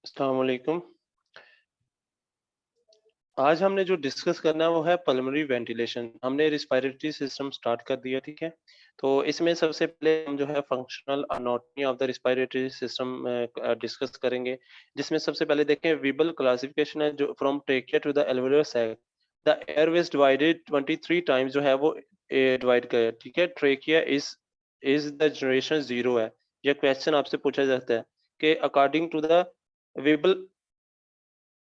अस्सलाम वालेकुम। आज हमने जो डिस्कस करना है वो है पल्मोनरी वेंटिलेशन। हमने रिस्पिरेटरी सिस्टम स्टार्ट कर दिया, ठीक है? तो इसमें सबसे पहले हम जो है functional anatomy of the respiratory system discuss करेंगे, जिसमें सबसे पहले देखें विबल क्लासिफिकेशन है जो from trachea to the alveolar sac. The airways divided 23 times जो है वो डिवाइड करे, ठीक है? ट्रेकिया इज द जनरेशन 0 है। ये क्वेश्चन आपसे पूछा जाता है कि अकॉर्डिंग टू द विबल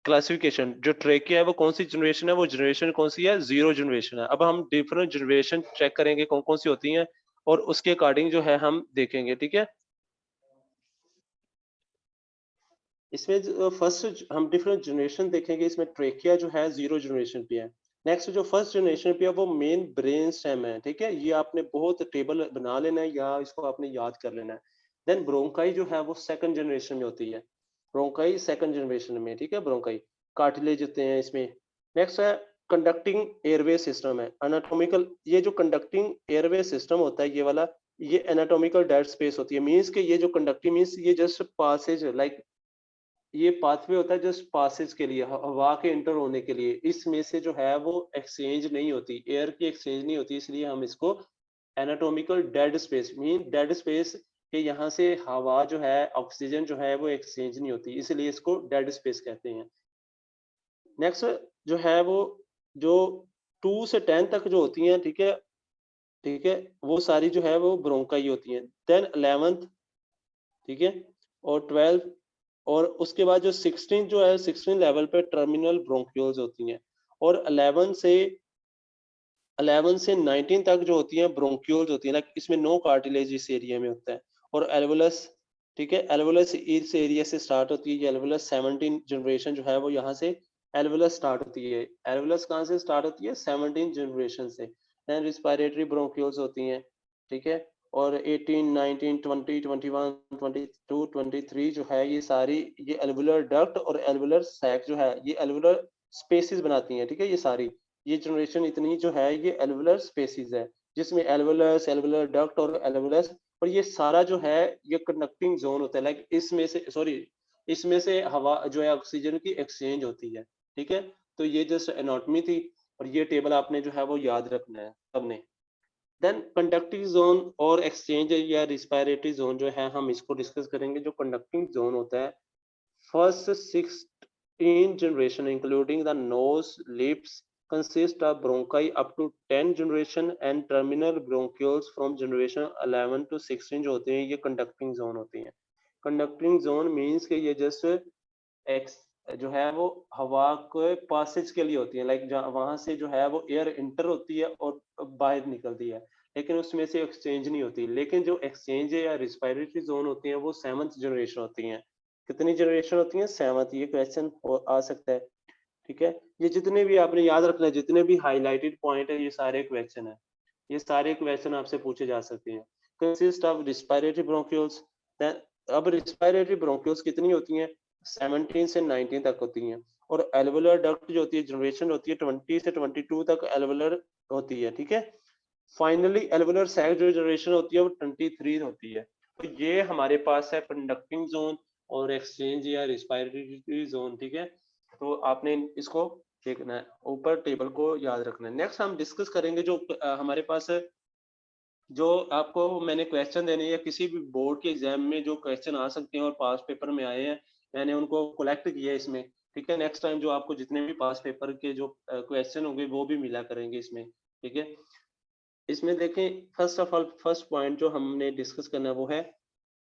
क्लासिफिकेशन जो ट्रेकिया है वो कौन सी जनरेशन है, वो जनरेशन कौन सी है, जीरो जनरेशन है। अब हम डिफरेंट जनरेशन चेक करेंगे कौन कौन सी होती हैं और उसके अकॉर्डिंग जो है हम देखेंगे, ठीक है? इसमें फर्स्ट हम डिफरेंट जनरेशन देखेंगे। इसमें ट्रेकिया जो है जीरो जनरेशन पे है। नेक्स्ट जो फर्स्ट जनरेशन पे है वो मेन ब्रेन स्टेम है, ठीक है? ये आपने बहुत टेबल बना लेना है या इसको आपने याद कर लेना है। देन ब्रोंकाई जो है वो सेकंड जनरेशन में होती है। ब्रोंकाई सेकंड जनरेशन में, ठीक है? ब्रोंकाई कार्टिलेज होते हैं इसमें। नेक्स्ट है कंडक्टिंग एयरवे सिस्टम है एनाटॉमिकल। ये जो कंडक्टिंग एयरवे सिस्टम होता है ये वाला, ये एनाटॉमिकल डेड स्पेस होती है। मींस के ये जो कंडक्टिंग मींस ये जस्ट पासेज लाइक ये पाथवे होता है जस्ट पासेज के लिए, हवा के इंटर होने के लिए। इसमें से जो है वो एक्सचेंज नहीं होती, एयर की एक्सचेंज नहीं होती, इसलिए हम इसको anatomical dead space mean dead space के यहाँ से हवा जो है ऑक्सीजन जो है वो एक्सचेंज नहीं होती, इसलिए इसको डेड स्पेस कहते हैं। नेक्स्ट जो है वो जो 2 से 10 तक जो होती हैं, ठीक है, ठीक है, वो सारी जो है वो ब्रोंकाई होती हैं। देन 11th, ठीक है, और 12 और उसके बाद जो 16 जो है 16 लेवल पे टर्मिनल ब्रोंक्यूल्स होती हैं। और 11 से 19 तक जो होती हैं ब्रोंक्यूल्स होती है ना, इसमें नो कार्टिलेज इस एरिया में होता है। और एल्वोलस, ठीक है, एल्वोलस इस एरिया से स्टार्ट होती है। ये एल्वोलस 17 जनरेशन जो है वो यहाँ से एल्वोलस स्टार्ट होती है। एल्वोलस कहाँ से स्टार्ट होती है? 17 जनरेशन से। देन रिस्पिरेटरी ब्रोंक्यूल्स होती हैं, ठीक है। और 18, 19, 20, 21, 22, 23 जो है ये सारी ये एल्वुलर डक्ट और एल्वुलर सैक जो है ये एल्वुलर स्पेसिस बनाती हैं, ठीक है। ये सारी ये जनरेशन इतनी जो है ये एल्वुलर स्पेसिस है, जिसमें एल्वुलस, एल्वुलर डक्ट और एल्वुलस, और ये सारा जो है ये कंडक्टिंग जोन होता है। लाइक इसमें से सॉरी इसमें से हवा जो है ऑक्सीजन की एक्सचेंज होती है, ठीक है। तो ये जस्ट एनाटॉमी थी और ये टेबल आपने जो है वो याद रखना है सबने। देन कंडक्टिंग जोन और एक्सचेंज या रिस्पिरेटरी जोन जो है हम इसको डिस्कस करेंगे। जो कंडक्टिंग जोन होता है, first 16 generation including the nose, lips consist of bronchi up to 10 generation and terminal bronchioles from generation 11 to 16 जो होते हैं ये conducting zone होती हैं। conducting zone means कि ये जस्ट एक्स जो है वो हवा के पासेज के लिए होती है। लाइक वहां से जो है वो एयर इंटर होती है और बाहर निकलती है, लेकिन उसमें से एक्सचेंज नहीं होती। लेकिन जो एक्सचेंज या रिस्पिरेटरी जोन होती है वो 7th जनरेशन होती हैं। कितनी जनरेशन होती है? 7th। ये क्वेश्चन आ सकता है, ठीक है। ये जितने भी आपने याद रखना है, जितने भी हाईलाइटेड पॉइंट है, ये सारे क्वेश्चन है। ये सारे क्वेश्चन आपसे पूछे जा सकते हैं। Consist of respiratory bronchioles. अब रिस्पिरेटरी ब्रोंक्यूल्स कितनी होती हैं? 17 से 19 तक होती हैं। और एल्वुलर डक्ट जो होती है जनरेशन होती है 20 से 22 तक एल्वुलर होती है, ठीक है। फाइनली एल्वुलर सैक जो जनरेशन होती है वो 23 होती है। तो ये हमारे पास है कंडक्टिंग जोन और एक्सचेंज या रिस्पिरेटरी जोन, ठीक है। तो आपने इसको देखना है, ऊपर टेबल को याद रखना है। नेक्स्ट हम डिस्कस करेंगे जो हमारे पास है, जो आपको मैंने क्वेश्चन देने या किसी भी बोर्ड के एग्जाम में जो क्वेश्चन आ सकते हैं और पास पेपर में आए हैं, मैंने उनको कलेक्ट किया है इसमें, ठीक है। नेक्स्ट टाइम जो आपको जितने भी पास पेपर के जो क्वेश्चन होंगे वो भी मिला करेंगे इसमें, ठीक है। इसमें देखें, first of all first point जो हमने डिस्कस करना है वो है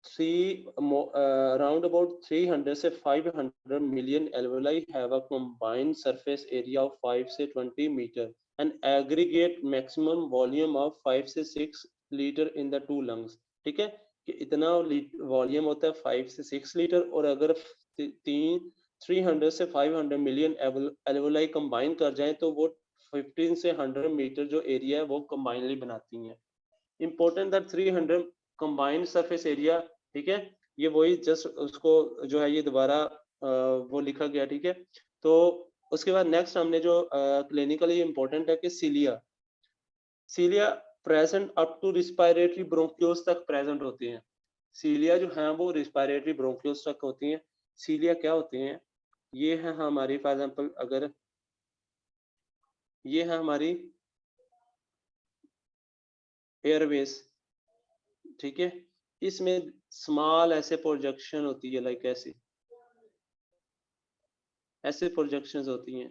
थ्री अराउंड अबाउट 300 से 500 million alveoli have a combined surface area of 5 से 20 metre and aggregate maximum volume of 5 से 6 litre in the two lungs, ठीक है। कि इतना वॉल्यूम होता है 5 से 6 लीटर, और अगर 300 से 500 मिलियन alveoli कंबाइन कर जाएं तो वो 15 से 100 मीटर जो एरिया है वो कंबाइनली बनाती हैं। Important that 300 combined surface area, ठीक है। ये वही जस्ट उसको जो है ये दोबारा वो लिखा गया, ठीक है। तो उसके बाद नेक्स्ट हमने जो क्लिनिकली इम्पोर्टेंट है कि cilia, cilia present up to respiratory bronchioles तक प्रेजेंट होती हैं। सीलिया जो है वो रिस्पिरेटरी ब्रोंक्यूल्स तक होती हैं। सीलिया क्या होते हैं? ये है हमारी फॉर एग्जांपल अगर ये है हमारी एयरवेज, ठीक है? इसमें स्मॉल ऐसे प्रोजेक्शन होती है लाइक ऐसे प्रोजेक्शंस होती हैं।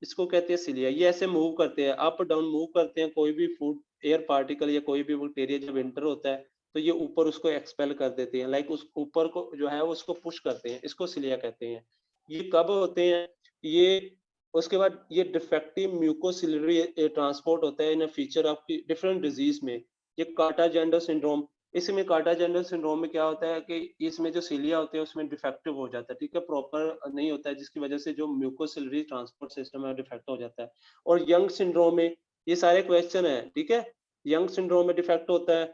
इसको कहते हैं सिलिया। ये ऐसे मूव करते हैं, अप डाउन मूव करते हैं। कोई भी फूड एयर पार्टिकल या कोई भी बैक्टीरिया जब एंटर होता है, तो ये ऊपर उसको एक्सपेल कर देते हैं। लाइक उस ऊपर को जो है वो उसको पुश करते हैं। इसको सिलिया कहते हैं। ये कब होते हैं? ये उसके बाद ये डिफेक्टिव म्यूकोसिलरी ट्रांसपोर्ट होता है in a feature of different disease में। ये कार्टाजेंडर सिंड्रोम, इसमें कार्टाजेंडर सिंड्रोम में क्या होता है कि इसमें जो सिलिया होते हैं उसमें डिफेक्टिव हो जाता है, ठीक है? प्रॉपर नहीं होता है, जिसकी वजह से जो म्यूकोसिलरी ट्रांसपोर्ट सिस्टम है डिफेक्ट हो जाता है। और यंग सिंड्रोम में ये सारे क्वेश्चन है, ठीक है? यंग सिंड्रोम में डिफेक्ट होता है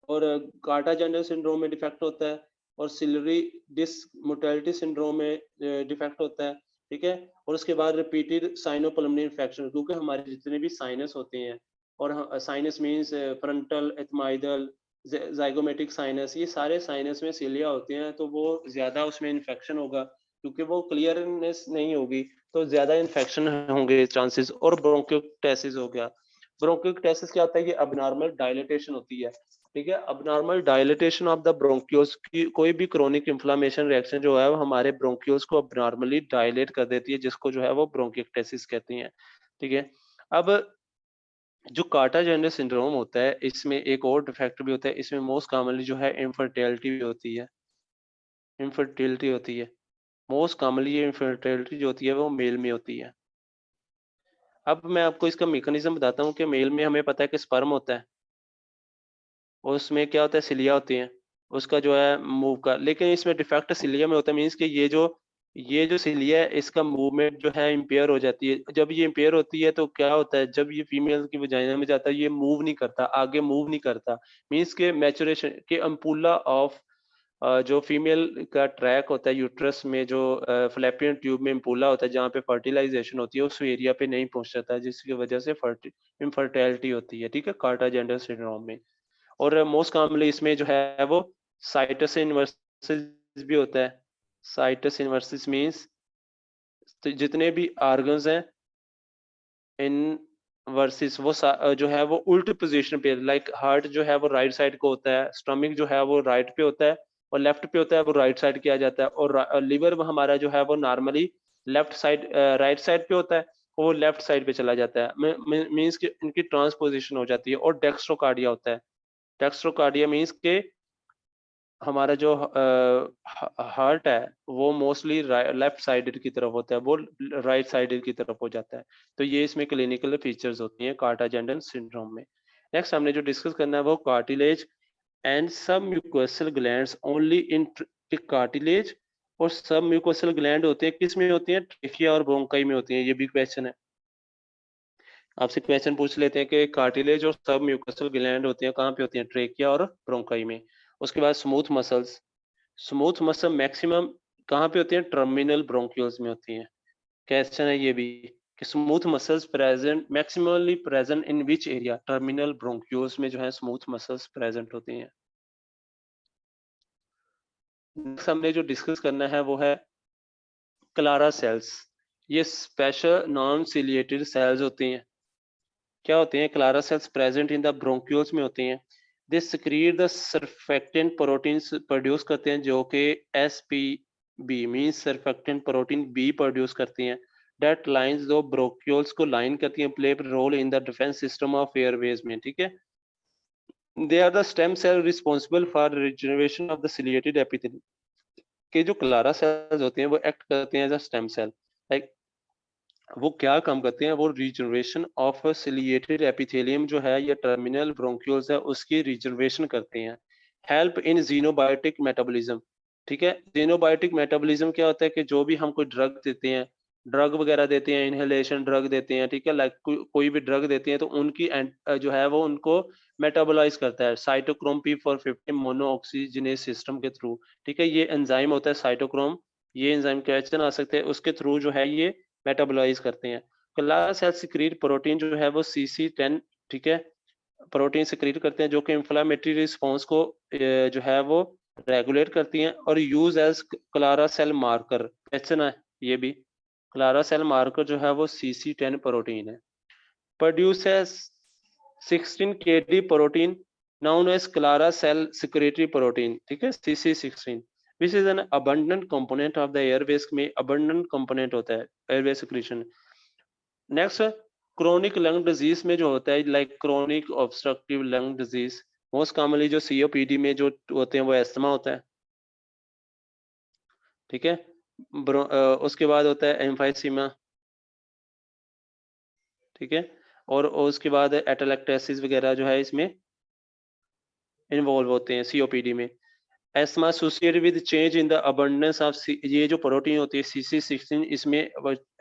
और कार्टाजेंडर सिंड्रोम में डिफेक्ट होता है और सिलरी डिस्क मोटेलिटी सिंड्रोम में डिफेक्ट होता है, ठीक है? और उसके बाद रिपीटेड साइनोपल्मोनरी इन्फेक्शन, क्योंकि हमारे जितने भी साइनस होते हैं और साइनस मींस फ्रंटल, एथमाइडल, ज़ाइगोमेटिक साइनस, ये सारे साइनस में सीलिया होते हैं, तो वो ज़्यादा उसमें इन्फेक्शन होगा क्योंकि वो क्लियरनेस नहीं होगी, तो ज़्यादा इन्फेक्शन होंगे चांसेस। और ब्रोंकियोटेसिस हो गया। ब्रोंकियोटेसिस क्या होता है? ये अबनॉर्मल डायलिटेशन होती है, ठीक है? Abnormal dilatation of the bronchioles की कोई भी क्रोनिक इन्फ्लेमेशन रिएक्शन जो है वो हमारे ब्रोंकियोल्स को अबनॉर्मली डायलेट कर देती है, जिसको जो है वो ब्रोंकियोटेसिस कहते हैं, ठीक है? अब जो कार्टाजेंडर सिंड्रोम होता है, इसमें एक और डिफेक्ट भी होता है। इसमें मोस्ट कॉमनली जो है इनफर्टिलिटी भी होती है, इनफर्टिलिटी होती है। मोस्ट कॉमनली ये इनफर्टिलिटी जो होती है वो मेल में होती है। अब मैं आपको इसका मैकेनिज्म बताता हूँ कि मेल में हमें पता है कि स्पर्म होता है और उसमें क्या होता है, सिलिया होती है। उसका जो है मूव का, लेकिन इसमें डिफेक्ट सिलिया में होता है, मीन्स कि ये जो सिलिया है इसका मूवमेंट जो है इम्पेयर हो जाती है। जब ये इम्पेयर होती है तो क्या होता है, जब ये फीमेल की वजाइना में जाता है ये मूव नहीं करता, आगे मूव नहीं करता। मीन्स के मैच्योरेशन के अम्पुला ऑफ जो फीमेल का ट्रैक होता है यूट्रस में, जो फ़्लैपियन ट्यूब में अम्पुला होता है जहाँ पे फर्टिलाइज़ेशन होती है, उस एरिया पे नहीं पहुँच जाता है, जिसकी वजह से इनफर्टिलिटी होती है, ठीक है? कार्टाजेंडर सिंड्रोम में। और मोस्ट कॉमनली इसमें जो है वो साइटस इन्वर्सिस भी होता है। साइटस इन्वर्सिस मीन्स तो जितने भी ऑर्गन्स हैं इन वर्सिस वो जो है वो उल्टी पोजीशन पे, लाइक हार्ट जो है वो राइट साइड को होता है, स्टमक जो है वो राइट पे होता है और लेफ्ट पे होता है वो राइट साइड किया जाता है। और लिवर हमारा जो है वो normally left side right side पे होता है, वो लेफ्ट साइड पे चला जाता है। मीन्स कि इनकी ट्रांसपोजिशन हो जाती है। और डेक्स्ट्रोकार्डिया होता है। डेक्स्ट्रोकार्डिया मीन्स के हमारा जो हार्ट है वो मोस्टली लेफ्ट साइडेड की तरफ होता है, वो राइट साइडेड की तरफ हो जाता है। तो ये इसमें क्लिनिकल फीचर्स होती हैं कार्टाजेंडन सिंड्रोम में। नेक्स्ट हमने जो डिस्कस करना है वो कार्टिलेज एंड सब mucosal glands only in cartilage. और सब म्यूकोसल ग्लैंड होते हैं किस में होती हैं? ट्रेकिया और ब्रोंकाई में होती हैं। ये भी क्वेश्चन है, आपसे क्वेश्चन पूछ लेते हैं कि कार्टिलेज और सब म्यूकोसल ग्लैंड होती हैं कहाँ पे होती हैं? ट्रेकिया और ब्रोंकाई में। उसके बाद smooth muscles, smooth muscle maximum कहाँ पे होती हैं? टर्मिनल ब्रोंक्यूल्स में होती हैं। क्वेश्चन है ये भी कि smooth muscles present maximally present in which area? Terminal bronchioles में जो है स्मूथ मसल्स प्रेजेंट होती हैं। नेक्स्ट हमने जो डिस्कस करना है वो है क्लारा सेल्स। ये स्पेशल नॉन सिलिएटेड सेल्स होती हैं। क्या होते हैं? Clara cells present in the bronchioles में होती हैं। They secrete the surfactant proteins produce करते हैं जो कि SPB means surfactant protein B produce करती हैं। दैट लाइंस दो ब्रोंक्यूल्स को लाइन करती हैं, play role in the defence system of airways में, ठीक है? They are the stem cell responsible for regeneration of the ciliated epithelium. के जो क्लारा सेल्स होते हैं वो एक्ट करते हैं as a stem cell. Like वो क्या काम करते हैं? वो रीजनरेशन ऑफ सिलिएटेड एपिथेलियम जो है या टर्मिनल ब्रोंक्यूल्स है उसकी रीजनरेशन करते हैं। हेल्प इन जीनोबायोटिक मेटाबॉलिज्म, ठीक है? जीनोबायोटिक मेटाबॉलिज्म क्या होता है कि जो भी हम कोई ड्रग देते हैं, ड्रग वगैरह देते हैं, इनहेलेशन ड्रग देते हैं, ठीक है? लाइक कोई भी ड्रग देते हैं तो उनकी जो है वो उनको मेटाबोलाइज करता है साइटोक्रोम P450 मोनोऑक्सीजिनेज सिस्टम के थ्रू, ठीक है? ये एंजाइम होता है साइटोक्रोम। ये एंजाइम क्वेश्चन आ सकते हैं, उसके थ्रू जो है ये मेटाबोलाइज करते हैं। क्लारा सेल सिक्रीट प्रोटीन जो है वो CC10, ठीक है? प्रोटीन सिक्रीट करते हैं जो कि इन्फ्लेमेटरी रिस्पांस को जो है वो रेगुलेट करती हैं और use as Clara cell marker. Question है ये भी, क्लारा सेल मार्कर जो है वो CC10 प्रोटीन है। produces 16 kd protein known as clara cell secretory protein, ठीक है, CC16, which is an abundant component of the airways में abundant component होता है airway secretion। Next, chronic lung disease में जो होता है like chronic obstructive lung disease, most commonly जो COPD में जो होते हैं वो एस्थमा होता है, ठीक है। उसके बाद होता है एम्फाइसीमा, ठीक है, और उसके बाद एटेलेक्टेसिस वगैरह जो है इसमें इन्वॉल्व होते हैं COPD में। ESMA associated with change in the abundance of, ये जो प्रोटीन होती है CC16 इसमें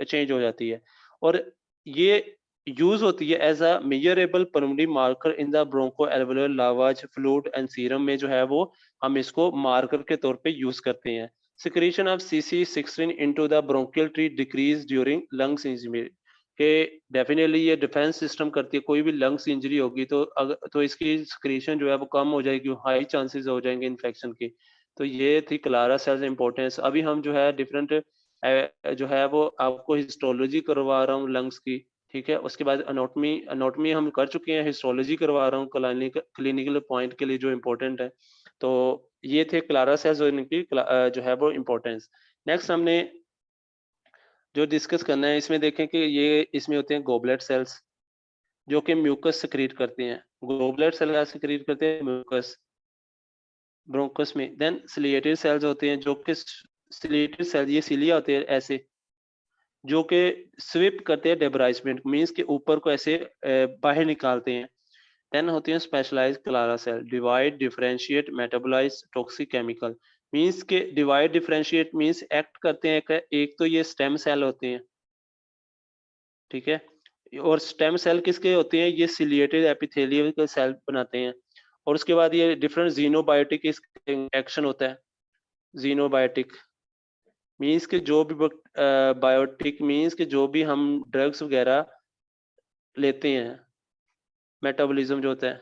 चेंज हो जाती है और ये यूज होती है as a measurable pulmonary marker in the bronchoalveolar lavage fluid and serum में जो है वो हम इसको मार्कर के तौर पे यूज करते हैं। Secretion of CC16 into the bronchial tree decrease during lungs injury, कि डेफिनेटली ये डिफेंस सिस्टम करती है, कोई भी लंग्स इंजरी होगी तो अगर तो इसकी सिक्रीशन जो है वो कम हो जाएगी, हाई चांसेस हो जाएंगे इन्फेक्शन के। तो ये थी क्लारा सेल्स इंपॉर्टेंस। अभी हम जो है डिफरेंट जो है वो आपको हिस्टोलॉजी करवा रहा हूँ लंग्स की, ठीक है। उसके बाद अनोटमी, अनोटमी हम कर चुके हैं, हिस्टोलॉजी करवा रहा हूँ क्लिनिकल पॉइंट के लिए जो इम्पोर्टेंट है। तो ये थे क्लारा सेल्स और इनकी जो है वो इम्पोर्टेंस। नेक्स्ट हमने जो डिस्कस करना है इसमें देखें कि ये इसमें होते हैं गोबलेट सेल्स जो कि म्यूकस सिक्रीट करते हैं। गोबलेट सेल क्या सिक्रीट करते हैं? म्यूकस, ब्रोंकस में। देन सिलिएटेड सेल्स होते हैं जो कि सिलिएटेड सेल, ये सिलिया होते हैं ऐसे, जो कि स्विप करते हैं डेब्राइजमेंट, मींस के ऊपर को ऐसे बाहर निकालते हैं। देन होती है specialised Clara cell, divide differentiate metabolise toxic chemical, means के डिवाइड डिफरेंशिएट मींस एक्ट करते हैं एक तो ये स्टेम सेल होते हैं, ठीक है, और स्टेम सेल किसके होते हैं? ये सिलिएटेड एपिथेलियल के सेल बनाते हैं। और उसके बाद ये डिफरेंट जीनोबायोटिक एक्शन होता है। जीनोबायोटिक मींस के जो भी बायोटिक मींस के जो भी हम ड्रग्स वगैरह लेते हैं, मेटाबॉलिज्म जो होता है,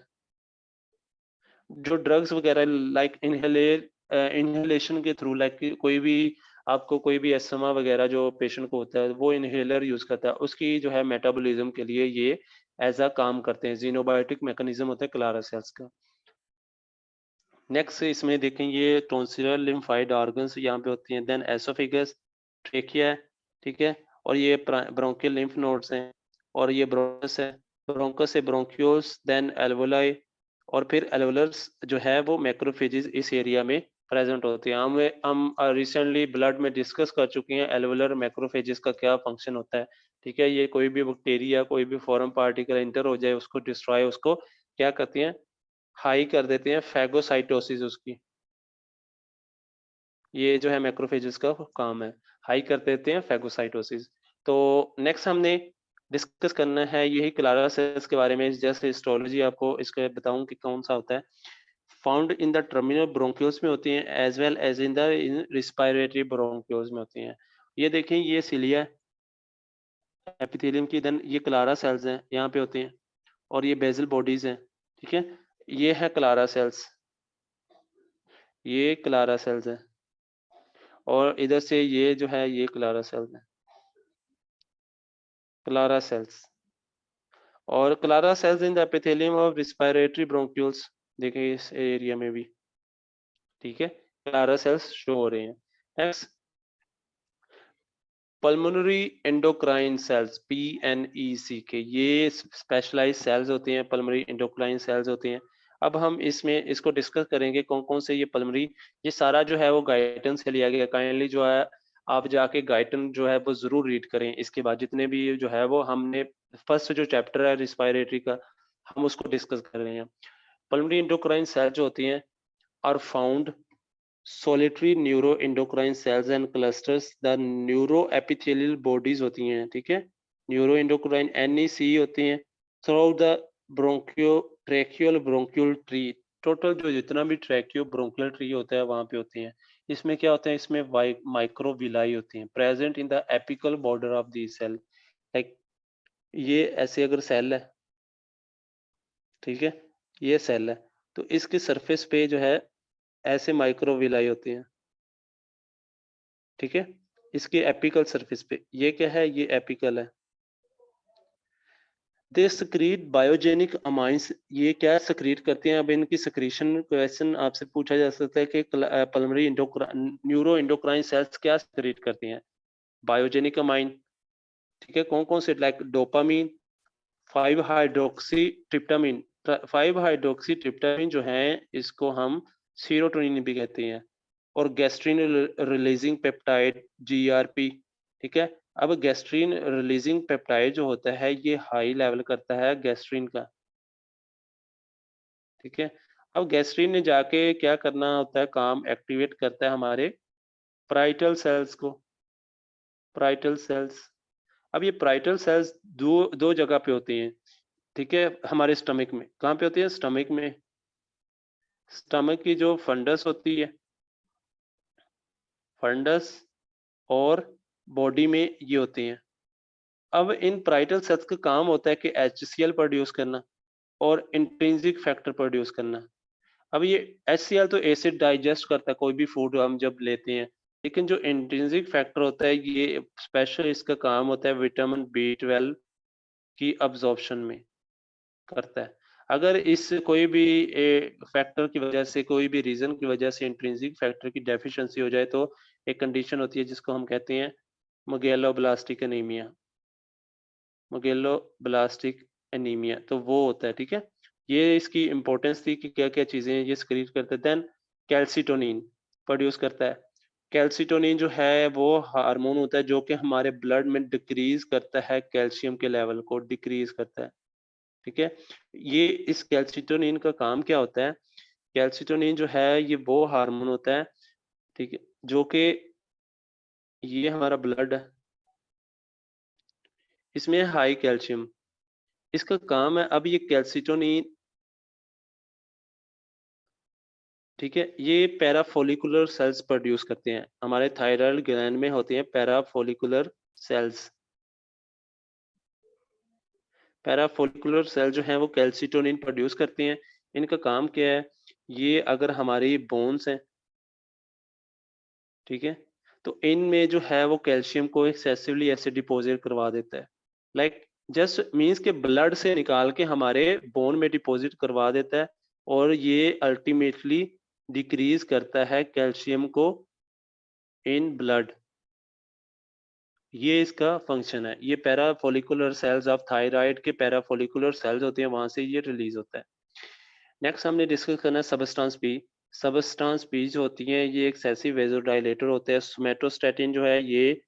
जो ड्रग्स वगैरह लाइक इनहेलेशन के थ्रू, लाइक कोई भी आपको कोई भी एस्थमा वगैरह जो पेशेंट को होता है वो इनहेलर यूज करता है, उसकी जो है मेटाबॉलिज्म के लिए ये एज अ काम करते हैं। जीनोबायोटिक मैकेनिज्म होता है क्लारा सेल्स का। नेक्स्ट इसमें देखें ये टॉन्सिलर लिम्फाइड ऑर्गन्स यहाँ पे होती हैं। देन एसोफेगस, ट्रेकिया है, ठीक है, और ये ब्रोंकियल लिम्फ नोड्स हैं, और ये ब्रोंकस है, ब्रोंकस से ब्रोंक्यूल्स, देन एल्वोलाई, और फिर एल्वोलर्स जो है वो मैक्रोफेजेस इस एरिया में प्रेजेंट होते हैं। हम रिसेंटली ब्लड में डिस्कस कर चुके हैं एल्वोलर मैक्रोफेजेस का क्या फंक्शन होता है, ठीक है। ये कोई भी बैक्टीरिया, कोई भी फॉरेन पार्टिकल इंटर हो जाए, उसको डिस्ट्रॉय, उसको क्या करती हैं? हाई कर देते हैं, फैगोसाइटोसिस उसकी। ये जो है मैक्रोफेजेस का काम है, हाई कर देते हैं फैगोसाइटोसिस। तो नेक्स्ट हमने डिस्कस करना है यही क्लारा सेल्स के बारे में। जैसे हिस्टोलॉजी आपको इसके बताऊं कि कौन सा होता है। Found in the terminal bronchioles में होती हैं as well as in the respiratory bronchioles में होती हैं। ये देखें, ये सिलिया एपिथेलियम की, देन ये क्लारा सेल्स हैं यहाँ पे होते हैं, और ये बेसल बॉडीज हैं, ठीक है। ये है क्लारा सेल्स, ये क्लारा सेल्स है, और इधर से ये जो है ये क्लारा सेल्स है, क्लारा सेल्स। और Clara cells in the epithelium of respiratory bronchioles, देखिए इस एरिया में भी, ठीक है, क्लारा सेल्स शो हो रहे हैं। Next, pulmonary endocrine cells, PNECK, ये स्पेशलाइज्ड सेल्स होते हैं, पल्मोनरी एंडोक्राइन सेल्स होते हैं। अब हम इसमें इसको डिस्कस करेंगे कौन कौन से ये पल्मोनरी, ये सारा जो है वो गाइडेंस से लिया गया। काइंडली जो है आप जाके गाइडेंस जो है वो जरूर रीड करें। इसके बाद जितने भी जो है वो हमने फर्स्ट जो चैप्टर है रिस्पायरेटरी का, हम उसको डिस्कस कर रहे हैं। पल्मोनरी एंडोक्राइन सेल जो होती हैं are found solitary neuroendocrine cells and clusters, the neuroepithelial bodies होती हैं, ठीक है, neuroendocrine NEC होती हैं throughout the tracheal bronchial tree, total जो जितना भी ट्रैकियो ब्रोंकियल ट्री होता है वहां पे होती हैं। इसमें क्या होता है? इसमें माइक्रोविलाई होती हैं present in the apical border of the cell. Like ये ऐसे अगर सेल है, ठीक है, ये सेल है, तो इसके सरफेस पे जो है ऐसे माइक्रोविलाई होते हैं, ठीक है, इसके एपिकल सरफेस पे। ये क्या है, ये एपिकल है। दे सक्रीट बायोजेनिक अमाइंस, ये क्या सक्रीट करते हैं? अब इनकी सक्रीशन क्वेश्चन आपसे पूछा जा सकता है कि पल्मोनरी न्यूरो इंडोक्राइन सेल्स क्या सक्रीट करती हैं? बायोजेनिक अमाइन, ठीक है, कौन-कौन से? Like dopamine, 5 hydroxy tryptamine. 5 hydroxy tryptamine जो है इसको हम सीरोटोनिन भी कहते हैं, और गैस्ट्रिन रिलीजिंग पेप्टाइड जीआरपी, ठीक है। अब गैस्ट्रिन रिलीजिंग पेप्टाइड जो होता है ये हाई लेवल करता है गैस्ट्रिन का, ठीक है। अब गैस्ट्रिन ने जाके क्या करना होता है, काम एक्टिवेट करता है हमारे पाराइटल सेल्स को, पाराइटल सेल्स। अब ये पाराइटल सेल्स दो दो जगह पे होती हैं, ठीक है, हमारे स्टमक में। कहाँ पे होती है? स्टमक में। स्टमक की जो फंडस होती है, फंडस, और बॉडी में ये होती हैं। अब इन पाराइटल सेल्स का काम होता है कि HCl प्रोड्यूस करना और इंट्रिंसिक फैक्टर प्रोड्यूस करना। अब ये HCl तो एसिड डाइजेस्ट करता है, कोई भी फूड हम जब लेते हैं, लेकिन जो इंट्रिंसिक फैक्टर होता है ये स्पेशल इसका काम होता है विटामिन B12 की अब्जॉर्प्शन में करता है। अगर इस कोई भी फैक्टर की वजह से, कोई भी रीजन की वजह से इंट्रिंसिक फैक्टर की डेफिशिएंसी हो जाए तो एक कंडीशन होती है जिसको हम कहते हैं मेगालोब्लास्टिक एनीमिया, मेगालोब्लास्टिक एनीमिया, तो वो होता है, ठीक है। ये इसकी इंपॉर्टेंस थी कि क्या-क्या चीजें ये सक्रीट करते हैं। देन कैल्सिटोनिन प्रोड्यूस करता है। कैल्सिटोनिन जो है वो हार्मोन होता है जो कि हमारे ब्लड में डिक्रीज करता है कैल्शियम के लेवल को, डिक्रीज करता है, ठीक है। ये इस कैल्सिटोनिन का काम क्या होता है? कैल्सिटोनिन जो है ये वो हार्मोन होता है, ठीक है, जो कि ये हमारा ब्लड है, इसमें हाई कैल्शियम, इसका काम है। अब ये कैल्सिटोनिन, ठीक है, ये पैराफोलिकुलर सेल्स प्रोड्यूस करते हैं, हमारे थायराइड ग्लैंड में होते हैं पैराफोलिकुलर सेल्स। पैराफोलिकुलर सेल जो हैं वो कैल्सिटोनिन प्रोड्यूस करते हैं। इनका काम क्या है? ये अगर हमारी बोन्स हैं, ठीक है, तो इनमें जो है वो कैल्शियम को एक्सेसिवली ऐसे डिपॉजिट करवा देता है। लाइक जस्ट मीन्स के ब्लड से निकाल के हमारे बोन में डिपॉजिट करवा देता है, और ये अल्टीमेटली डिक्रीज करता है कैल्शियम को इन ब्लड। ये इसका फंक्शन है। ये पैराफोलिकुलर सेल्स ऑफ थायराइड के पैराफोलिकुलर सेल्स होते हैं, वहां से ये रिलीज होता है। नेक्स्ट हमने डिस्कस करना है सबस्टांस पी। सबस्टांस पी जो होती है ये एक्सेसिव वेजोडाइलेटर होते हैं। सोमेटोस्टेटिन जो है ये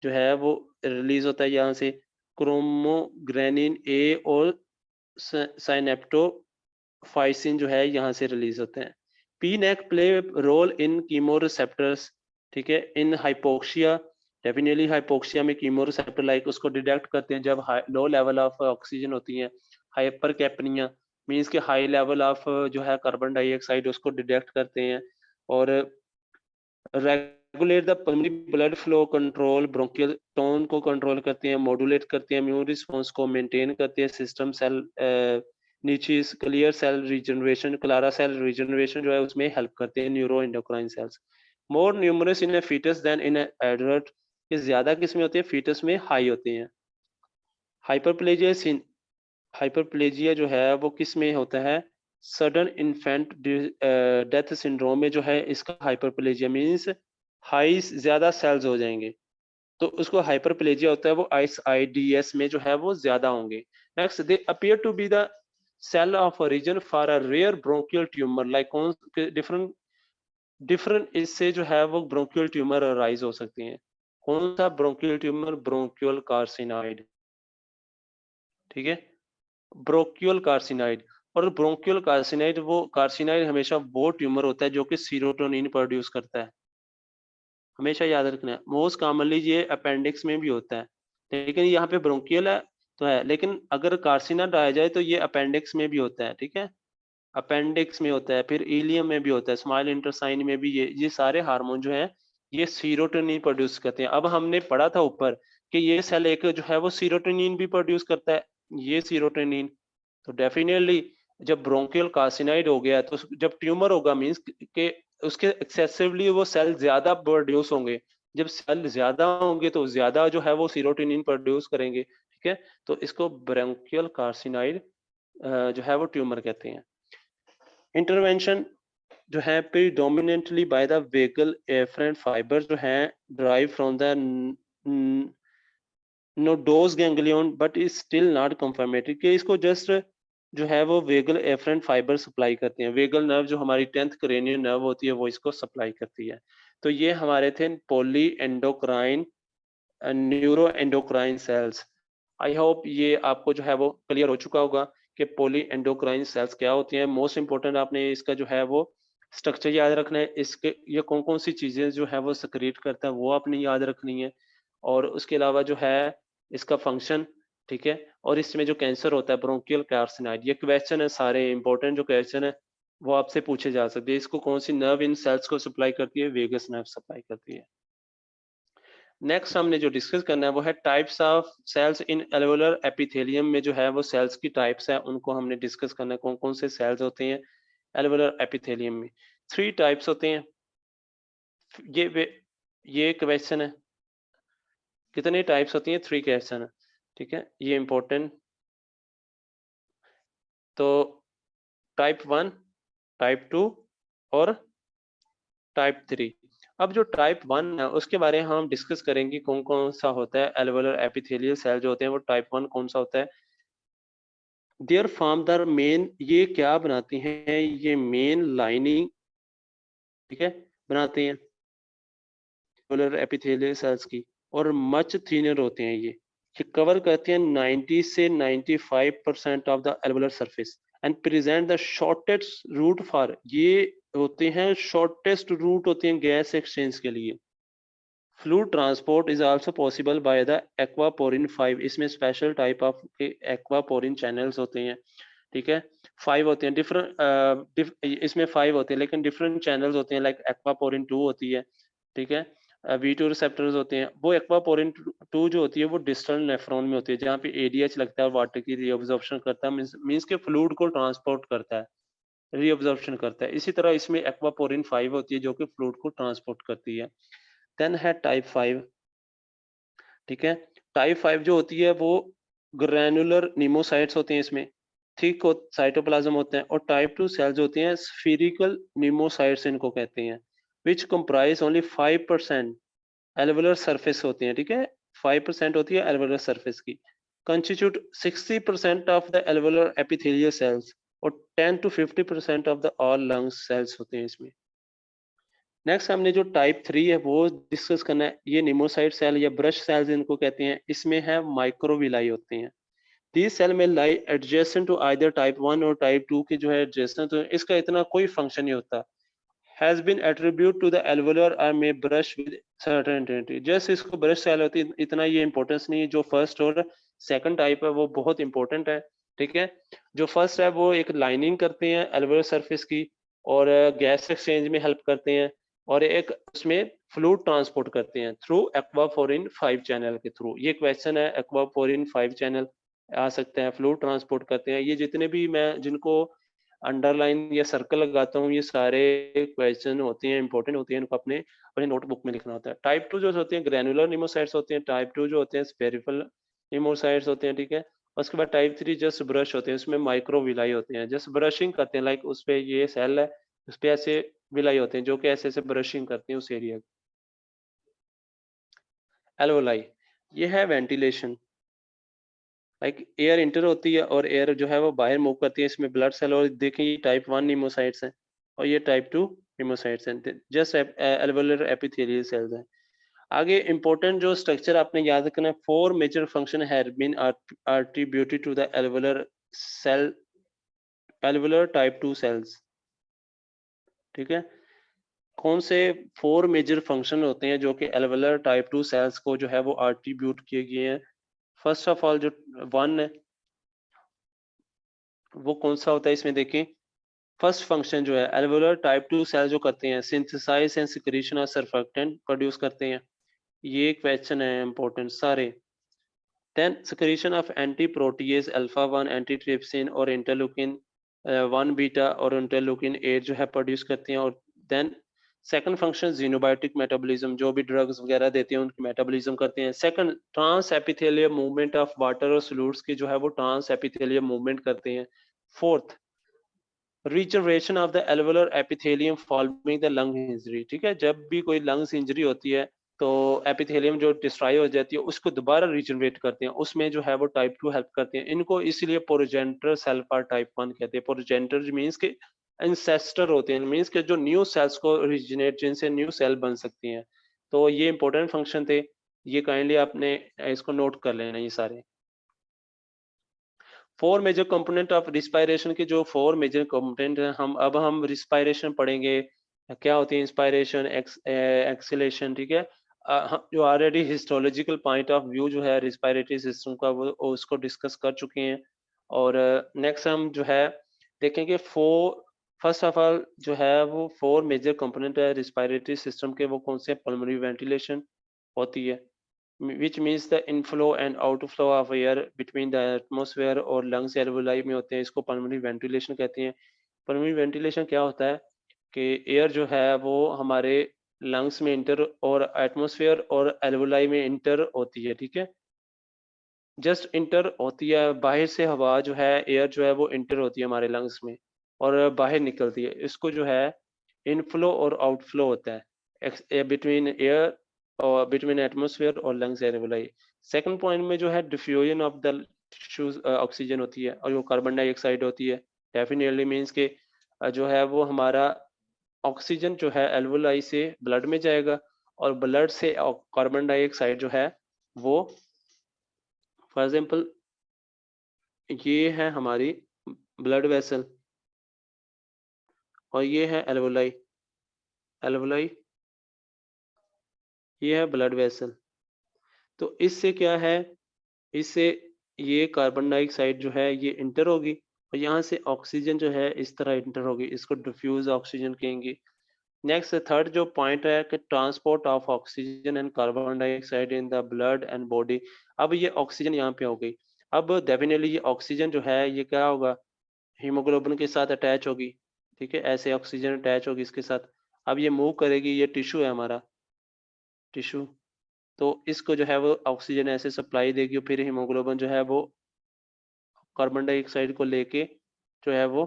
जो है वो रिलीज होता है यहाँ से। क्रोमोग्रेनिन ए और साइनेप्टोफाइसिन जो है यहाँ से रिलीज होते हैं। P NEC play role in chemoreceptors, ठीक है, इन हाइपोक्सिया। डेफिनेटली हाइपोक्सिया में कीमोरिसेप्टर लाइक उसको डिटेक्ट करते हैं जब लो लेवल ऑफ ऑक्सीजन होती है। हाइपर कैपनिया मीन्स के हाई लेवल ऑफ जो है कार्बन डाइऑक्साइड उसको डिटेक्ट करते हैं। और regulate the pulmonary blood flow, control bronchial tone को कंट्रोल करते हैं, मॉड्यूलेट करते हैं, इम्यून रिस्पांस को मेंटेन करते हैं, system cell niches clear cell regeneration, Clara cell regeneration जो है उसमें हेल्प करते हैं neuroendocrine cells. More numerous in a fetus than in adult, ये ज्यादा किस में होते हैं? फीटस में हाई होते हैं। हाइपरप्लेजिया, हाइपरप्लेजिया जो है वो किस में होता है? सडन इन्फेंट डेथ सिंड्रोम में जो है इसका हाइपरप्लेजिया मीन्स हाई ज्यादा सेल्स हो जाएंगे, तो उसको हाइपरप्लेजिया होता है। वो ISIDS में जो है वो ज्यादा होंगे। Next, they appear to be the cell of a reason for a rare bronchial tumour, like कौन डिफरेंट डिफरेंट इससे जो है वो ब्रोंकियल ट्यूमर अराइज हो सकती हैं। कौन सा ब्रोंकियल ट्यूमर? ब्रोंकियल कार्सिनॉइड, ठीक है, ब्रोंकियल कार्सिनॉइड। और ब्रोंकियल कार्सिनॉइड, वो कार्सिनॉइड हमेशा वो ट्यूमर होता है जो कि सीरोटोनिन प्रोड्यूस करता है, हमेशा याद रखना है। मोस्ट कॉमनली ये अपेंडिक्स में भी होता है, लेकिन यहाँ पे ब्रोंकियल है तो है, लेकिन अगर कार्सिनॉइड आ जाए तो ये अपेंडिक्स में भी होता है, ठीक है, अपेंडिक्स में होता है, फिर इलियम में भी होता है, स्मॉल इंटेस्टाइन में भी। ये सारे हार्मोन जो हैं ये सीरोटोनिन प्रोड्यूस करते हैं। अब हमने पढ़ा था ऊपर कि ये सेल एक जो है वो सीरोटोनिन भी प्रोड्यूस करता है, ये सीरोटोनिन। तो डेफिनेटली जब ब्रोंकियल कार्सिनॉइड हो गया तो जब ट्यूमर होगा मींस के उसके एक्सेसिवली वो सेल ज्यादा प्रोड्यूस होंगे। जब सेल ज्यादा होंगे तो ज्यादा जो है वो सीरोटोनिन प्रोड्यूस करेंगे, ठीक है। तो इसको ब्रोंकियल कार्सिनॉइड जो है वो ट्यूमर कहते हैं। इंटरवेंशन जो है predominantly by the vagal afferent fibre जो है drive from the nodose ganglion but is still not confirmated कि इसको जस्ट जो है वो वेगल एफरेंट फाइबर सप्लाई करते हैं। वेगल नर्व जो हमारी 10th क्रेनियल नर्व होती है वो इसको सप्लाई करती है। तो ये हमारे थे poly endocrine neuro endocrine cells. I hope ये आपको जो है वो क्लियर हो चुका होगा कि पॉली एंडोक्राइन सेल्स क्या होती हैं। मोस्ट इंपोर्टेंट आपने इसका जो है वो स्ट्रक्चर याद रखना है। इसके ये कौन कौन सी चीजें जो है वो सक्रिएट करता है वो आपने याद रखनी है। और उसके अलावा जो है इसका फंक्शन, ठीक है। और इसमें जो कैंसर होता है ब्रोंकियल कार्सिनॉइड, ये क्वेश्चन है सारे इंपॉर्टेंट जो क्वेश्चन है वो आपसे पूछे जा सकते हैं। इसको कौन सी नर्व इन सेल्स को सप्लाई करती है? वेगस नर्व सप्लाई करती है। नेक्स्ट हमने जो डिस्कस करना है वो है types of cells in alveolar epithelium में जो है वो सेल्स की टाइप्स है उनको हमने डिस्कस करना है। कौन कौन से सेल्स होते हैं एल्वेओलर एपिथेलियम में? 3 टाइप्स होते हैं। ये क्वेश्चन है, कितने टाइप्स होती हैं? 3 क्वेश्चन है, ठीक है। ये इंपॉर्टेंट। तो टाइप 1, टाइप 2 और टाइप 3। अब जो टाइप 1 है उसके बारे में हम डिस्कस करेंगे कौन कौन सा होता है। एल्वेओलर एपिथेलियल सेल जो होते हैं वो टाइप 1 कौन सा होता है? देयर फॉर्म द मेन, ये क्या बनाती हैं? ये मेन लाइनिंग, ठीक है, बनाते हैं एल्वेओलर एपिथेलियल सेल्स की। और मच थिनर होते हैं ये कवर करते हैं 90 से 95% of the एल्वेओलर surface and present the shortest route for, ये होते हैं शॉर्टेस्ट रूट होते हैं गैस एक्सचेंज के लिए। Fluid transport is also possible by the aquaporin 5, इसमें special type of aquaporin channels होते हैं, ठीक है। 5 होते हैं डिफरेंट, इसमें 5 होते हैं लेकिन डिफरेंट चैनल्स होते हैं। लाइक एक्वापोरिन 2 होती है, ठीक है। V2 रिसेप्टर्स होते हैं। वो एक्वापोरिन 2 जो होती है वो डिस्टल नेफ्रॉन में होती है जहाँ पे ADH लगता है, वाटर की रीअब्जॉर्प्शन करता है, मींस के फ्लूइड को ट्रांसपोर्ट करता है, रीअब्जॉर्प्शन करता है। इसी तरह इसमें एक्वापोरिन 5 होती है जो कि फ्लूइड को ट्रांसपोर्ट करती है। देन है टाइप 5, ठीक है। टाइप 5 जो होती है वो ग्रैनुलर नीमोसाइट्स होते हैं, इसमें थिक साइटोप्लाज्म होते हैं। और टाइप 2 सेल्स होती हैं स्फीरिकल नीमोसाइट्स इनको कहते हैं, which comprise only 5% alveolar surface होते हैं, ठीक है। 5% होती है एल्वेओलर सरफेस की। Constitute 60% of the alveolar epithelial cells और 10 to 50% of the all lungs cells होते हैं इसमें। नेक्स्ट हमने जो टाइप 3 है वो डिस्कस करना है। ये निमोसाइट सेल या ब्रश सेल्स इनको कहते हैं। इसमें है माइक्रोविलाई होते हैं। these सेल में लाई एडजेसेंट टू आइदर टाइप 1 और टाइप 2 के जो है एडजेसेंट, तो इसका इतना कोई फंक्शन नहीं होता। Has been attribute to the alveolar I may brush with certainty, जैसे इसको ब्रश सेल होती है इतना ये इंपॉर्टेंस नहीं है। जो फर्स्ट और सेकंड टाइप है वो बहुत इंपॉर्टेंट है, ठीक है। जो फर्स्ट है वो एक लाइनिंग करते हैं एल्वेओलर सरफेस की और गैस एक्सचेंज में हेल्प करते हैं। और एक उसमें फ्लूइड ट्रांसपोर्ट करते हैं थ्रू एक्वापोरिन 5 चैनल के थ्रू। ये क्वेश्चन है, एक्वापोरिन 5 चैनल आ सकते हैं, फ्लूइड ट्रांसपोर्ट करते हैं। ये जितने भी मैं जिनको अंडरलाइन या सर्कल लगाता हूँ ये सारे क्वेश्चन होते हैं, इंपॉर्टेंट होते हैं, इनको अपने अपने नोटबुक में लिखना होता है। टाइप 2 जो होते हैं ग्रैनुलर निमोसाइट्स होते हैं। टाइप 2 जो होते हैं स्फेरिकल निमोसाइट्स होते हैं, ठीक है। उसके बाद टाइप 3 जस्ट ब्रश होते हैं, उसमें माइक्रोविलाई होते हैं, जस्ट ब्रशिंग करते हैं। लाइक उस पे ये सेल है, उस पे ऐसे विलाई होते हैं जो कि ऐसे ऐसे ब्रशिंग करते हैं उस एरिया की। एल्वोलाई, ये है वेंटिलेशन, लाइक एयर इंटर होती है और एयर जो है वो बाहर मूव करती है। इसमें ब्लड सेल, और देखिए ये टाइप 1 निमोसाइट्स हैं और ये टाइप 2 निमोसाइट्स हैं, जस्ट एल्वोलर एपिथेलियल सेल्स हैं। आगे इंपॉर्टेंट जो स्ट्रक्चर आपने याद रखना है, 4 major function have been attributed to the alveolar cell, alveolar type 2 cells, ठीक है। कौन से 4 मेजर फंक्शन होते हैं जो कि एल्वोलर टाइप 2 सेल्स को जो है वो एट्रीब्यूट किए गए हैं? फर्स्ट ऑफ ऑल जो 1 है वो कौन सा होता है इसमें देखें। फर्स्ट फंक्शन जो है एल्वोलर टाइप 2 सेल जो करते हैं synthesize and secretion of surfactant produce करते हैं। ये क्वेश्चन है इंपॉर्टेंट सारे। Then secretion of anti protease alpha 1, anti trypsin और इंटरलूकिन 1 बीटा और इंटरलूकिन 8 जो है प्रोड्यूस करते हैं। और then second function xenobiotic metabolism, जो भी ड्रग्स वगैरह देते हैं उनकी मेटाबॉलिज्म करते हैं। Second transepithelial movement of water और सोल्यूट्स की जो है वो ट्रांस एपिथेलियल मूवमेंट करते हैं। Fourth reservation of the alveolar epithelium following the lung injury, ठीक है, जब भी कोई लंग्स इंजरी होती है तो एपिथेलियम जो डिस्ट्रॉय हो जाती है उसको दोबारा रिजनरेट करते हैं, उसमें जो है वो टाइप 2 हेल्प करते हैं। इनको इसलिए प्रोजेनिटर सेल पर टाइप 1 कहते हैं। प्रोजेनिटर मींस के एंसेस्टर होते हैं, मींस के जो न्यू सेल्स को ओरिजिनेट, जिनसे न्यू सेल बन सकती हैं। तो ये इंपॉर्टेंट फंक्शन थे, ये काइंडली आपने इसको नोट कर लेना ये सारे। Four major component of respiration के जो फोर मेजर कंपोनेंट हैं, हम रिस्पायरेशन पढ़ेंगे, क्या होती है इंस्पायरेशन, एक्सलेशन, ठीक है। हम जो already histological point of view जो है रिस्पायरेटरी सिस्टम का वो उसको डिस्कस कर चुके हैं। और नेक्स्ट हम जो है देखेंगे फर्स्ट ऑफ ऑल जो है वो फोर मेजर कंपोनेंट है रिस्पायरेटरी सिस्टम के, वो कौन से? पल्मोनरी वेंटिलेशन होती है, which means the inflow and outflow of air between the atmosphere और lungs alveoli में होते हैं, इसको pulmonary ventilation कहते हैं। pulmonary ventilation क्या होता है कि एयर जो है वो हमारे लंग्स में इंटर और एटमॉस्फेयर और एल्वोलाई में इंटर होती है, ठीक है, जस्ट इंटर होती है, बाहर से हवा जो है, एयर जो है वो इंटर होती है हमारे लंग्स में और बाहर निकलती है, इसको जो है इनफ्लो और आउटफ्लो होता है बिटवीन एयर और बिटवीन एटमॉस्फेयर और लंग्स एल्वोलाई। सेकंड पॉइंट में जो है diffusion of the tissues oxygen होती है और वो कार्बन डाइऑक्साइड होती है। डेफिनेटली मीन्स के जो है वो हमारा ऑक्सीजन जो है एल्वोलाई से ब्लड में जाएगा और ब्लड से कार्बन डाइऑक्साइड जो है वो, फॉर एग्जाम्पल ये है हमारी ब्लड वेसल और ये है एल्वोलाई, एल्वोलाई ये है ब्लड वेसल। तो इससे क्या है, इससे ये कार्बन डाइऑक्साइड जो है ये इंटर होगी और यहाँ से ऑक्सीजन जो है इस तरह इंटर होगी, इसको डिफ्यूज ऑक्सीजन कहेंगे। नेक्स्ट थर्ड जो पॉइंट है कि transport of oxygen and carbon dioxide in the blood and body. अब ये ऑक्सीजन यहाँ पे हो गई, अब डेफिनेटली ये ऑक्सीजन जो है ये क्या होगा, हीमोग्लोबिन के साथ अटैच होगी, ठीक है, ऐसे ऑक्सीजन अटैच होगी इसके साथ। अब ये मूव करेगी, ये टिश्यू है हमारा, टिश्यू, तो इसको जो है वो ऑक्सीजन ऐसे सप्लाई देगी और फिर हीमोग्लोबिन जो है वो कार्बन डाइऑक्साइड को लेके जो है वो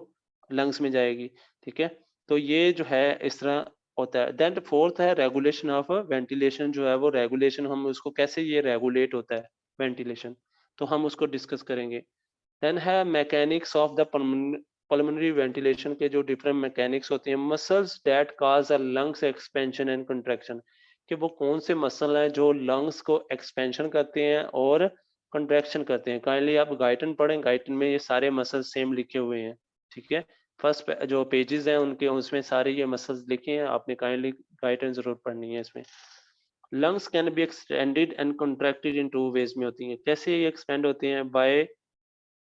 लंग्स में जाएगी, ठीक है। तो ये जो है इस तरह होता है। देन फोर्थ है रेगुलेशन ऑफ वेंटिलेशन, जो है वो रेगुलेशन, हम उसको कैसे ये रेगुलेट होता है वेंटिलेशन, तो हम उसको डिस्कस करेंगे। देन है mechanics of the pulmonary ventilation के जो डिफरेंट मैकेनिक्स होते हैं, muscles that cause a lungs expansion and contraction, कि वो कौन से मसल हैं जो लंग्स को एक्सपेंशन करते हैं और कंट्रैक्शन करते हैं। काइंडली आप गाइटन पढ़ें, गाइटन में ये सारे मसल सेम लिखे हुए हैं, ठीक है, फर्स्ट जो पेजेस हैं उनके उसमें सारे ये मसल्स लिखे हैं, आपने काइंडली गाइटन जरूर पढ़नी है इसमें। Lungs can be extended and contracted in two ways में होती हैं, कैसे ये एक्सपेंड होते हैं? By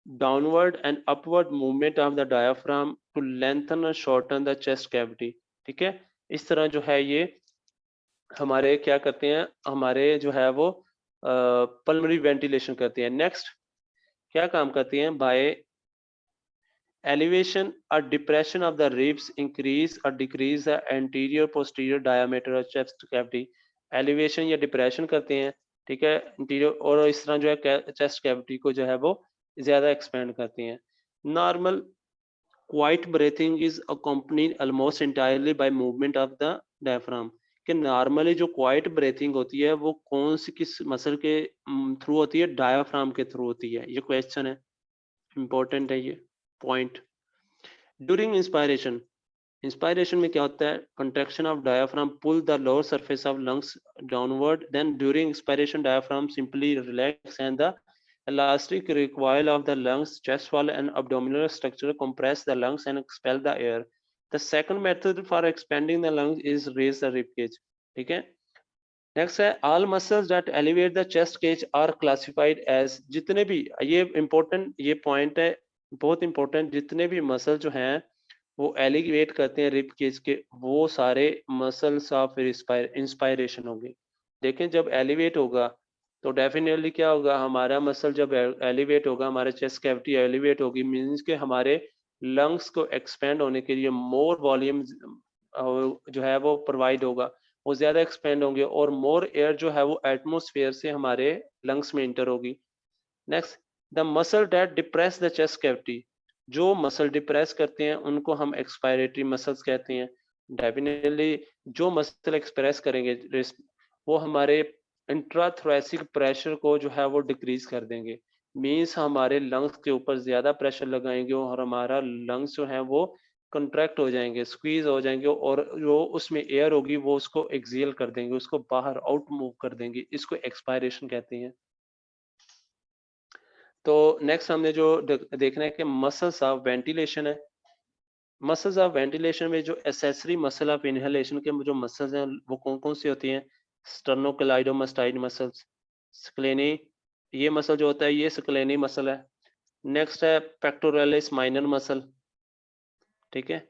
downward and upward movement of the diaphragm to lengthen और शॉर्टन द चेस्ट कैविटी, ठीक है। इस तरह जो है ये हमारे क्या करते हैं, हमारे जो है वो पल्मोनरी वेंटिलेशन करते हैं। नेक्स्ट क्या काम करती हैं? बाय एलिवेशन और depression of the ribs increase और decrease the anterior posterior diameter of chest cavity. Elevation या डिप्रेशन करते हैं, ठीक है, इंटीरियर, और इस तरह जो है चेस्ट कैविटी को जो है वो ज्यादा एक्सपेंड करती हैं। Normal quiet breathing is accompanied almost entirely by movement of the diaphragm, कि नॉर्मली जो क्वाइट ब्रीथिंग होती है वो कौन सी किस मसल के थ्रू होती है? डायाफ्राम के थ्रू होती है। ये क्वेश्चन है, इंपॉर्टेंट है ये पॉइंट। ड्यूरिंग इंस्पायरेशन, इंस्पायरेशन में क्या होता है? Contraction of diaphragm pull the lower surface of lungs downward, then during expiration diaphragm simply relax and the elastic recoil of the lungs, chest wall and abdominal structure compress the lungs and expel the air. The second method for expanding the lungs is raise the rib cage, ठीक है। Next है all muscles that elevate the chest cage are classified as, जितने भी, ये important ये point है, बहुत important, जितने भी मसल जो हैं वो एलिवेट करते हैं रिब केज के, वो सारे मसल्स ऑफ इंस्पायरेशन होंगे। देखें जब एलिवेट होगा तो डेफिनेटली क्या होगा, हमारा मसल जब एलिवेट होगा, हमारे चेस्ट कैविटी एलिवेट होगी, मीन्स के हमारे लंग्स को एक्सपेंड होने के लिए मोर वॉल्यूम जो है वो प्रोवाइड होगा, वो ज़्यादा एक्सपेंड होंगे और मोर एयर जो है वो एटमॉस्फेयर से हमारे लंग्स में एंटर होगी। Next, the muscle that depress the chest cavity, जो मसल डिप्रेस करते हैं उनको हम एक्सपायरेटरी मसल्स कहते हैं। डेफिनेटली जो मसल एक्सप्रेस करेंगे वो हमारे इंट्राथोरेसिक प्रेशर को जो है वो डिक्रीज कर देंगे। मीन्स हमारे लंग्स के ऊपर ज्यादा प्रेशर लगाएंगे और हमारा लंग्स जो है वो कंट्रैक्ट हो जाएंगे, स्क्वीज हो जाएंगे और जो उसमें एयर होगी वो उसको एक्सेल कर देंगे, उसको बाहर आउट मूव कर देंगे। इसको एक्सपायरेशन कहते हैं। तो नेक्स्ट हमने जो देखना है कि मसल्स ऑफ वेंटिलेशन है। मसल्स ऑफ वेंटिलेशन में जो एसेसरी मसल ऑफ इनहेलेशन के जो मसल्स हैं वो कौन कौन सी होती हैं? स्टर्नोक्लाइडोमास्टाइड मसल्स, स्क्लेनी, ये मसल जो होता है ये स्क्लेनी मसल है। नेक्स्ट है पेक्टोरलिस माइनर मसल, ठीक है,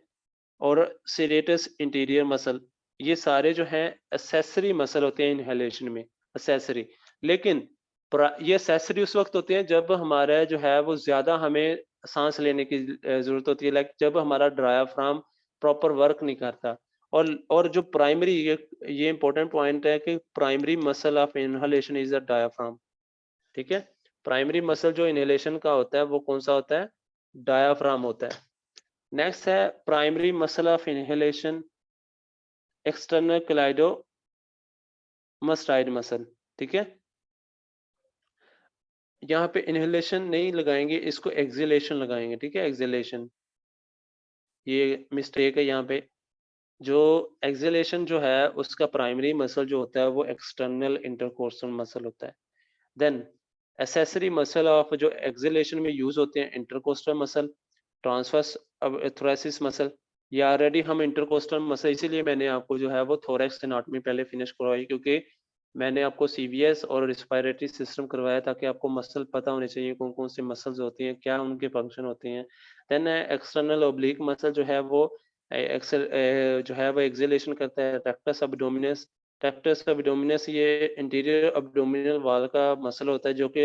और सीरेटस इंटीरियर मसल। ये सारे जो हैं एसेसरी मसल होते हैं इनहेलेशन में, एसेसरी। लेकिन ये एसेसरी उस वक्त होते हैं जब हमारा जो है वो ज्यादा हमें सांस लेने की जरूरत होती है, लाइक जब हमारा डायाफ्राम प्रॉपर वर्क नहीं करता। और जो प्राइमरी, ये इंपॉर्टेंट पॉइंट है कि primary muscle of inhalation is the diaphragm, ठीक है। प्राइमरी मसल जो इनहेलेशन का होता है वो कौन सा होता है? डायाफ्राम होता है। नेक्स्ट है primary muscle of inhalation external cleidomastoid muscle, ठीक है। यहाँ पे इनहेलेशन नहीं लगाएंगे, इसको एक्सहेलेशन लगाएंगे, ठीक है, एक्सहेलेशन। ये मिस्टेक है यहाँ पे। जो एक्सहेलेशन जो है उसका प्राइमरी मसल जो होता है वो एक्सटर्नल इंटरकोर्सल मसल होता है। देन एसेसरी मसल ऑफ जो एक्सहेलेशन में यूज होते हैं, intercostal muscle, transverse thoracic muscle. ये ऑलरेडी हम इंटरकोस्टल मसल, इसीलिए मैंने आपको जो है वो थोरेक्स एनाटॉमी पहले फिनिश करवाई, क्योंकि मैंने आपको सीवीएस और रिस्पायरेटरी सिस्टम करवाया ताकि आपको मसल पता होने चाहिए कौन कौन सी मसल्स होती हैं, क्या उनके फंक्शन होते हैं। देन एक्सटर्नल ओब्लिक मसल जो है वो जो है वो एक्सहेलेशन करता है, रेक्टस एब्डोमिनस। रेक्टस एब्डोमिनस ये इंटीरियर एब्डोमिनल वॉल का मसल होता है जो कि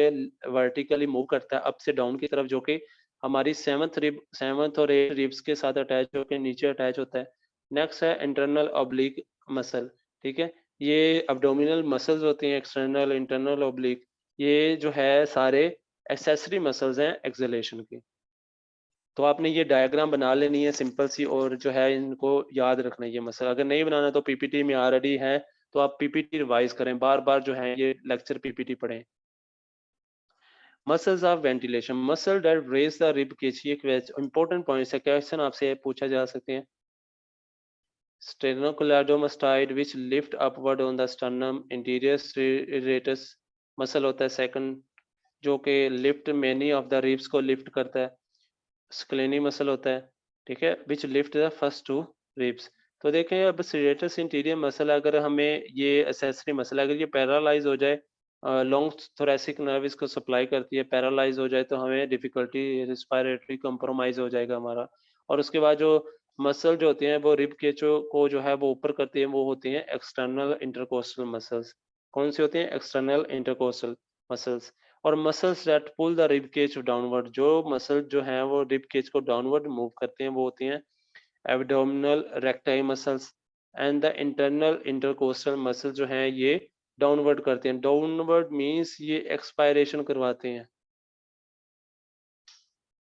वर्टिकली मूव करता है अप से डाउन की तरफ, जो कि हमारी सेवंथ और एट रिब्स के साथ अटैच होकर नीचे अटैच होता है। नेक्स्ट है इंटरनल ऑब्लिक मसल, ठीक है। ये एब्डोमिनल मसल्स होती हैं, एक्सटर्नल, इंटरनल, ऑब्लिक, ये जो है सारे एक्सेसरी मसल्स हैं एक्सहेलेशन के। तो आपने ये डायग्राम बना लेनी है सिंपल सी, और जो है इनको याद रखना है ये मसल। अगर नहीं बनाना तो पीपीटी में ऑलरेडी है, तो आप पीपीटी रिवाइज करें, बार बार जो है ये लेक्चर पीपीटी पढ़ें। Muscles of ventilation, muscle that raise the rib cage, ये इंपॉर्टेंट पॉइंट्स है, क्वेश्चन आपसे पूछा जा सकते हैं। Sternocleidomastoid which lift upward on the sternum, interior serratus muscle होता है सेकंड, जो कि lift many of the ribs को लिफ्ट करता है। स्क्लेनी मसल होता है, ठीक है, which lift the first two ribs. तो देखें अब सीरेटस इंटीरियर मसल, अगर हमें ये एसेसरी मसल अगर ये पैरालाइज हो जाए, लॉन्ग थोरेसिक नर्व इसको सप्लाई करती है, पैरालाइज हो जाए तो हमें डिफिकल्टी, रिस्पायरेटरी कंप्रोमाइज हो जाएगा हमारा। और उसके बाद जो मसल जो होती हैं वो रिब के को जो है वो ऊपर करती हैं, वो होती हैं एक्सटर्नल इंटरकोस्टल मसल्स। कौन सी होती हैं? External intercostal muscles. और muscles that pull the rib cage downward, जो मसल जो हैं वो रिब केज को डाउनवर्ड मूव करते हैं, वो होती हैं abdominal rectile muscles. And the internal intercostal muscle जो हैं ये डाउनवर्ड करते हैं। डाउनवर्ड मींस ये एक्सपायरेशन करवाते हैं,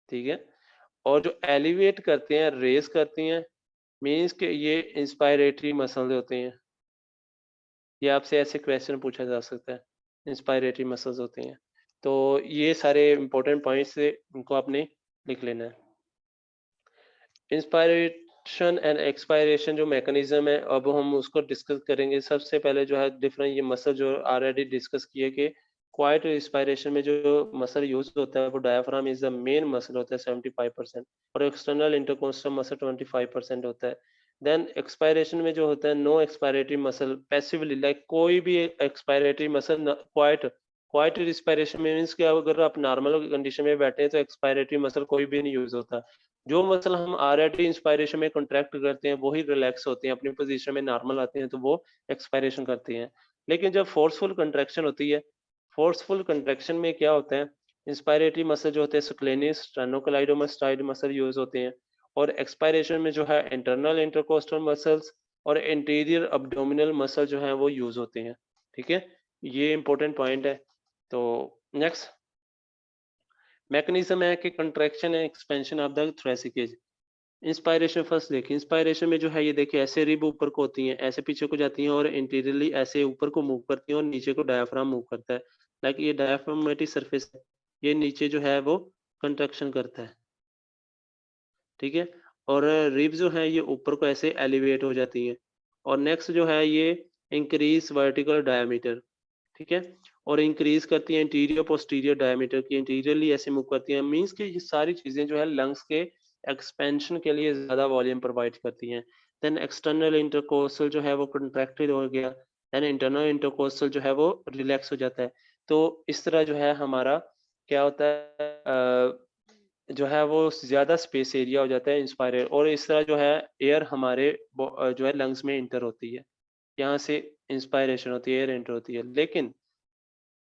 ठीक है। और जो एलिवेट करते हैं, रेस करती हैं, मींस कि ये इंस्पायरेटरी मसल्स होते हैं। ये आपसे ऐसे क्वेश्चन पूछा जा सकता है, इंस्पायरेटरी मसल्स होते हैं। तो ये सारे इंपॉर्टेंट पॉइंट्स से इनको आपने लिख लेना है। इंस्पायरेशन एंड एक्सपायरेशन जो मैकेनिज्म है अब हम उसको डिस्कस करेंगे। सबसे पहले जो है डिफरेंट ये मसल जो ऑलरेडी डिस्कस किए कि क्वाइट रिस्पायरेशन में जो मसल यूज होता है वो diaphragm is the main muscle होता है 75%, और एक्सटर्नल इंटरकोस्टल मसल 25% होता है। देन एक्सपायरेशन में जो होता है no expiratory muscle passively, like कोई भी expiratory muscle quiet quiet respiration में मीन्स कि अगर आप नॉर्मल कंडीशन में बैठे हैं तो एक्सपायरेटरी मसल कोई भी नहीं यूज होता। जो मसल हम ऑलरेडी इंस्पायरेशन में कॉन्ट्रैक्ट करते हैं वही रिलैक्स होते हैं, अपनी पोजीशन में नॉर्मल आते हैं, तो वो एक्सपायरेशन करते हैं। लेकिन जब फोर्सफुल कंट्रैक्शन होती है, फोर्सफुल कंट्रैक्शन में क्या होता है, इंस्पायरेटरी मसल जो होते हैं स्क्लेनिस, स्टेनोक्लाइडोमास्टाइड मसल यूज होते हैं, और एक्सपायरेशन में जो है इंटरनल इंटरकोस्टल मसल्स और इंटीरियर अब्डोमिनल मसल जो है वो यूज होते हैं। ठीक है, ये इंपॉर्टेंट पॉइंट है। तो नेक्स्ट मैकेनिज्म है कि contraction and expansion of the thoracic cage. Inspiration first देखिए, इंस्पायरेशन में जो है ये देखिए ऐसे रिब ऊपर को होती हैं, ऐसे पीछे को जाती हैं और इंटीरियरली ऐसे ऊपर को मूव करती हैं और नीचे को डायफ्राम मूव करता है। लाइक ये डायफ्रामेटिक सरफेस है, ये नीचे जो है वो कंट्रैक्शन करता है। ठीक है, और रिब जो है ये ऊपर को ऐसे एलिवेट हो जाती हैं। और नेक्स्ट जो है ये इंक्रीज वर्टिकल डायमीटर। ठीक है, और इंक्रीज करती है इंटीरियर पोस्टीरियर डायमीटर की, इंटीरियरली ऐसे मूव करती हैं। मींस कि ये सारी चीजें जो है लंग्स के एक्सपेंशन के लिए ज्यादा वॉल्यूम प्रोवाइड करती हैं। देन एक्सटर्नल इंटरकोस्टल जो है वो कंट्रैक्टेड हो गया, देन इंटरनल इंटरकोस्टल जो है वो रिलैक्स हो जाता है। तो इस तरह जो है हमारा क्या होता है, जो है वो ज्यादा स्पेस एरिया हो जाता है इंस्पायर, और इस तरह जो है एयर हमारे जो है लंग्स में इंटर होती है, यहाँ से इंस्पायरेशन होती है, एयर एंटर होती है। लेकिन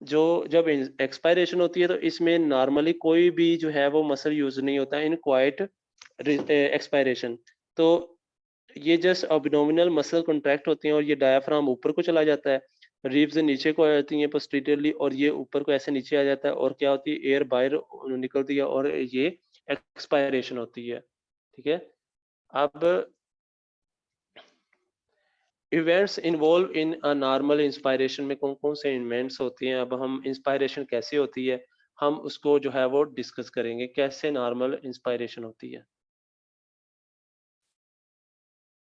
जो जब एक्सपायरेशन होती है तो इसमें नॉर्मली कोई भी जो है वो मसल यूज नहीं होता इन क्वाइट एक्सपायरेशन। तो ये जस्ट अब्डोमिनल मसल कॉन्ट्रैक्ट होती हैं और ये डायाफ्राम ऊपर को चला जाता है, रिब्स नीचे को आ जाती हैं पोस्टीरियरली, और ये ऊपर को ऐसे नीचे आ जाता है और क्या होती है, एयर बाहर निकलती है और ये एक्सपायरेशन होती है। ठीक है, अब events involve in a normal inspiration में कौन कौन से इवेंट्स होती हैं। अब हम इंस्पायरेशन कैसे होती है हम उसको जो है वो डिस्कस करेंगे, कैसे नॉर्मल इंस्पायरेशन होती है।